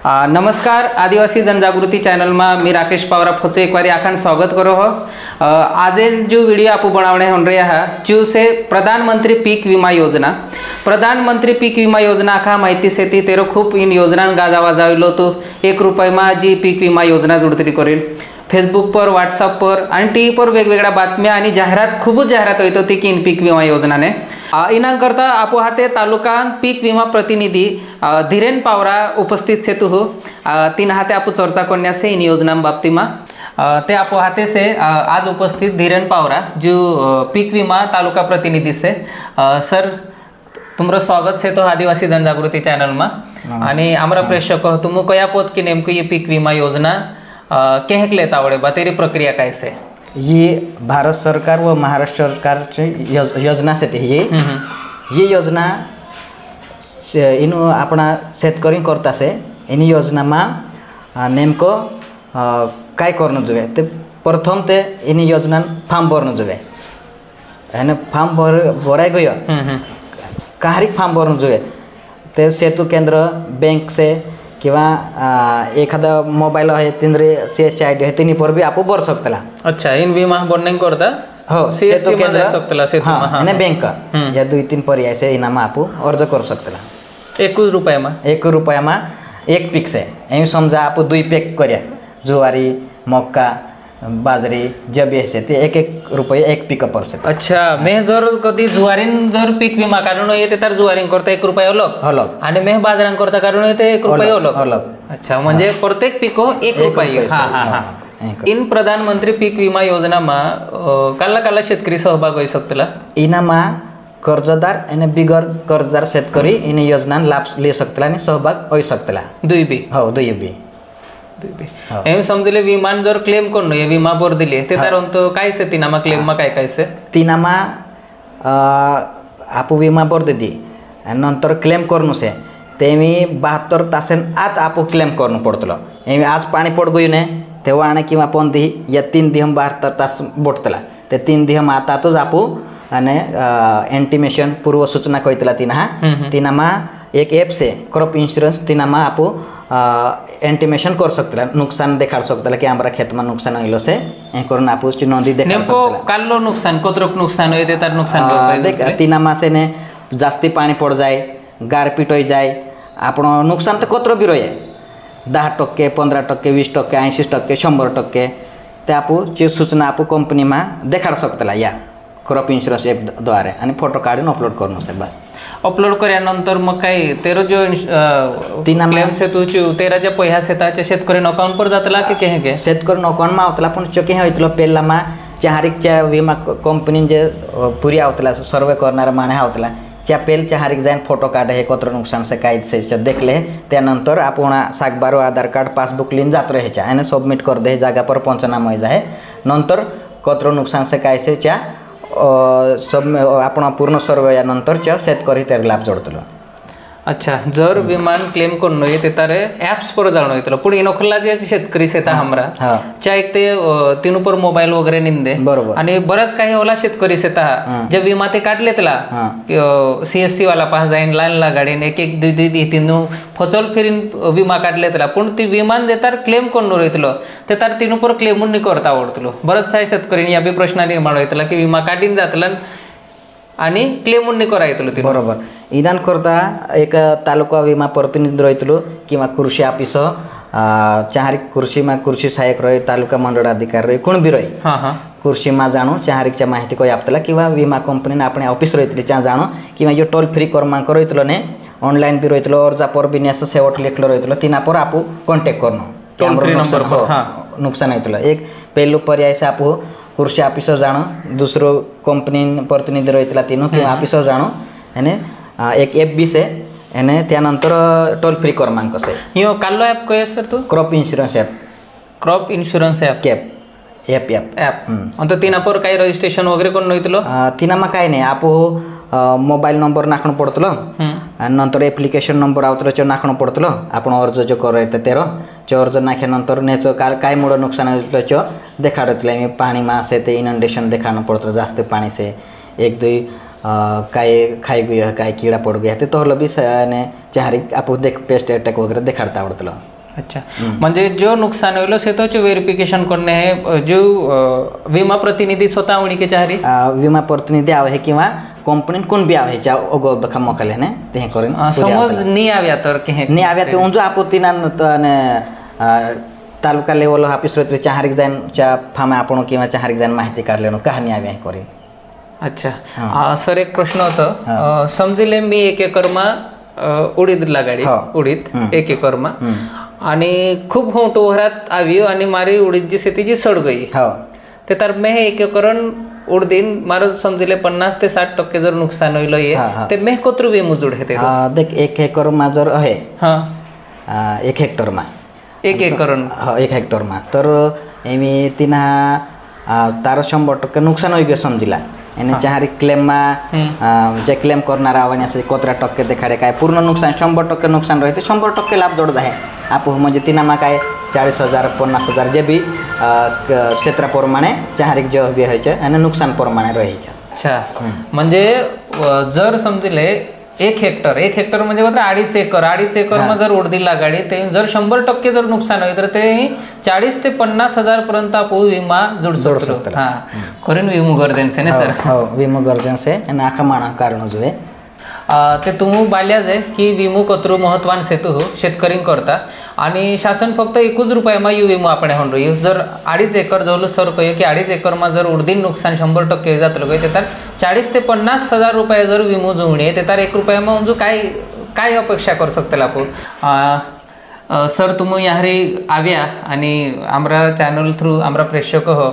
नमस्कार आदिवासी जनजागृति चैनल में मी राकेश पवार फोचो एक बारी आखान स्वागत करो हो। आज जो वीडियो आप बनाने होने है जो से प्रधानमंत्री पीक विमा योजना। प्रधानमंत्री पीक विमा योजना आखा माहिती से ती तेरो खूप इन योजना गाजावा जाविलो तो ₹1 में जी पीक विमा योजना जुडतरी करेल। फेसबुक पर व्हाट्सअप पर आणि टीव्ही पर वेगवेगळ्या बातम्या आणि जाहिरात खूपच जाहिरात होत होती की इन पीक विमा योजनाने इनाकरता आपो हाते तालुका पीक विमा प्रतिनिधी धीरेन पावरा उपस्थित से हो तीन हाते आपो चर्चा करने से इन योजना बाबती में ते आपो हाथे से आज उपस्थित धीरेन पावरा जो पीक विमा तालुका प्रतिनिधि से सर तुमरो स्वागत से तो आदिवासी जनजागृति चॅनल में आणि आमरा प्रेक्षक तुम कया पोत की नेमकं ये पीक विमा योजना कहक लेता आवड़े तेरी प्रक्रिया कैसे? ये भारत सरकार व महाराष्ट्र सरकार योजना से ये योजना इन अपना शेतकरी करता से इन योजना में नेमको काय करना जुवे ते प्रथम ते इन योजना फॉर्म भरना जुवे है फॉर्म भराय गयो काहरिक फॉर्म भरना जुवे ते सेतु केंद्र बैंक से किंवा एखादा मोबाईल आहे तिंद्रे सीएससी आयडी आहे तिनी पर भी आप भर सकतला। अच्छा इन विमा भरने करता हो सीएससी मध्ये सकतला सेतु हां आणि बैंक या 2-3 पर्याय से इनामा आप अर्ज कर सकतला। ₹1 में ₹1 में एक पीक से एम समजा आप 2 पीक कर्या ज्वारी मक्का बाजरी जब से ते ₹1 एक पीक पडसे। अच्छा मैं जर कधी ज्वारीन जर पीक विमा काढून येते तर ज्वारीन करता ₹1 अलग आणि मैं बाजरान करता काढून येते ₹1 अलग। अच्छा म्हणजे प्रत्येक पिको ₹1। हां इन प्रधानमंत्री पीक विमा योजना में काला काला शेतकरी सहभाग होई सकतला। इनामा कर्जदार आणि बिगर कर्जदार शेतकरी इन योजना लाभ ले सकतला आणि सहभाग होई सकतला। दुई बी एम समजले विमान जर क्लेम करून ये विमा बोर दिली ते तर तो काय से तिनामा क्लेम मा काय से तिनामा आप विमा बोर दे दी नंतर क्लेम करू से तेमी 72 तासन आत आप क्लेम करू पडतलो एमी आज पाणी पड गयो ने तेव्हा आणि किंवा 5 दी या 3 दी हम 72 तास बोटतला ते 3 दी हम आतातच आप आणि इंटिमेशन पूर्व सूचना कइतला तिनामा एक ऐप से क्रॉप इंश्योरेंस तिनामा आप इंटिमेशन कर सकतला नुकसान देखा सकतला कि हमारा खेत में नुकसान होइलो से ए करून आप नोंदी देखा सकतला। काल्लो नुकसान कोत्रक नुकसान होय ते तर नुकसान देख तिनामा से ने जास्ती पाणी पड़ जाए गारपीट हो जाए आपण नुकसान तो कोत्र भी रहे 10%, 15%, 20%, 80%, 100% ते आप सूचना आप कंपनी में देखा सकतला या क्रॉप इंश्योरेंस ऐप द्वारे आणि फोटो काढून अपलोड करू से बस अपलोड केल्यानंतर मग काय तेरो जो क्लेम से तू तेरा जे पैसा शेताच्या शेतकरी अकाउंट पर जातला की केहे के शेतकरी अकाउंट में आवतला पण चके होतलो पेला मा चाहारिकच्या विमा कंपनी जे पुरी आवतला सर्वे करणारा माने आवतला च्या पेल चाहारिक जाईन फोटो काढे हे कोत्र नुकसान से काय से देखले त्यानंतर आपण सागबारो आधार कार्ड पासबुक लिन जात रहेच्या आणि सबमिट कर दे जागा पर पंचनामा हो जाए नंतर कोत्र नुकसान से काय से च्या सब आपण पूर्ण सर्वे या नंतर शेतकरी तर लाभ जोडतलो। अच्छा जर विमान क्लेम करून येते तर ॲप्स पर जाणं येतलो पण इनोखला जे शेतकरी शेता हमरा च्या एक ते तीन पर मोबाईल वगैरे निंदे बरोबर आणि बरंच काही ओला शेतकरी शेता जे विमा ते काढलेतला सीएससी वाला पास जाईन लाईन ला गाडीने एक दुई तीन फचल फिरीन विमा काढलेतला पण ती विमान देतार क्लेम करून येतलो ते तर तीन पर क्लेमून नाही करता आवडतलो बरंच काही शेतकरी या बी प्रश्न निर्माण होतला की विमा काढीन जातला आणि क्लेमून नाही करायतलो ती बरोबर इदान करता एक तालुका विमा प्रतिनिधी रहितलो किंवा कृषी ऑफिस चाहारिक कृषी में कृषी सहायक रही तालुका मंडळ अधिकारी रही कोण भी रही कृषी में जाणू चाहारिकच्या माहिती कोई आपतला किंवा विमा कंपनी अपने ऑफिस रही चा जाणू किंवा जो टोल फ्री क्रमांक रहितलो ने ऑनलाइन भी रहितलो अर्जा पर विन्यास शेवट लिखलो रहितलो तिना पर आप कॉन्टेक्ट करनो टोल फ्री नंबर पर नुकसान होतलो एक पहलो पर्याय से आप कृषि ऑफिस जाणो दूसरो कंपनी प्रतिनिधी रहितला तीनो किंवा ऑफिस जाणो यानी एक ऐप भी से यानी त्यानंतर टोल फ्री क्रमांक से यो काल्लो ऐप कय सर तू क्रॉप इंश्योरेंस ऐप ऐप अंत तीना पर काय रजिस्ट्रेशन वगैरे कोण नयतलो तीनामा काय नाही आप मोबाईल नंबर नाखण पडतलो आणि नंतर एप्लिकेशन नंबर आवतलो चो नाखण पडतलो आपण अर्ज जो करायचं तेरो चो अर्ज नाख्यानंतर नेचो काय मुळे नुकसान होतलो चो देखाडतले मी पाणी मा से ते इनंडेशन देखाणं पडतो जास्त पाणी से एक दुई काय खाई गया काय कीड़ा पड़ गया तो भी ने चाहारी आप देख पेस्ट अटैक वगैरह देखाड़ता आवड़तलो। अच्छा म्हणजे जो नुकसान होइलो से तो जो वेरिफिकेशन करने है जो विमा प्रतिनिधी स्वतः उणी के चाहरी विमा प्रतिनिधी आवे किंवा कंपनी कोण बी आवे च्या ओगो दखा मोकले ने ते करेन समज नी आव्या तर के नी आव्या ते उंजो आपत्ती ना ने तालुका लेवल ऑफिस रे चाहारिक जाइन च्या फामा आपण किंवा चाहारिक जाइन माहिती काढलेनो कहाणी आव्या करेन. अच्छा सर एक प्रश्न होता समजिले मी 1 एकरमा उडीद लगाडी उडीद 1 एकरमा आणि खूप मोठो वरात आव्यो आणि मारी उडीदची शेतीची सड गई ते तर मैं 1 एकरण उडदीन मारो समजिले 50 ते 60% जर नुकसान होइलो ये ते मैं कोत्रु वे मुजुड हेते देख 1 एकरमा जर आहे 1 हेक्टर मा 1 एकरण 1 हेक्टर मा तर एमी तिना तार 100% नुकसान होई गे समजिला એને ચારી ક્લેમમાં જે ક્લેમ કરનારા આવવાની છે કોતરા ટક્કે દેખાડે કાંઈ પૂર્ણ નુકસાન 100% નુકસાન રહે તો 100% લાભ જોડ જાય આપો म्हणजे तिनामा काय 40,000 50,000 जे बी क्षेत्र प्रमाणे चाहारीक जे बी હોય છે અને नुकसान प्रमाणे રહે છે. अच्छा म्हणजे जर समजले 1 हेक्टर म्हणजे मात्र 2.5 एकर मध्ये जर उडदी लागाडी ते जर 100% जर नुकसान होई तर ते 40 ते 50,000 पर्यंत आपण विमा जोड शकतो. हां करून विमो गरजेचं आहे सर. हो विमो गरजेचं आहे आणि आखा माना कारण जुळे ते तुम्ही बाल्याच आहे की विमो कतरू महत्वान सेतू हो शेतकरी करता आणि शासन फक्त 1 रुपयामा यू विमो आपण होऊन रही जर 2.5 एकर जवळ सर कहियो की 2.5 एकरमा जर उडदीन नुकसान 100% जातलो ते तर 40 ते 50,000 रुपये जर विमो जुळणे ते तर 1 रुपयामा म्हणजे काय अपेक्षा करू शकता आपण. सर तुम्ही यारी आव्या आणि आमरा चॅनल थ्रू आमरा प्रेक्षक हो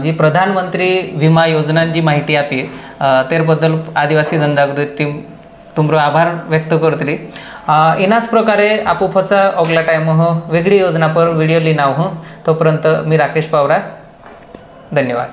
जी प्रधानमंत्री विमा योजनांची माहिती आपी त्याबद्दल आदिवासी जनजागृती टीम तुमरो आभार व्यक्त करतली. इनाच प्रकारे आपुफचा अगला टाइम हो वेगळी योजना पर व्हिडिओ लिनाव हो तोपर्यंत मी राकेश पावरा धन्यवाद.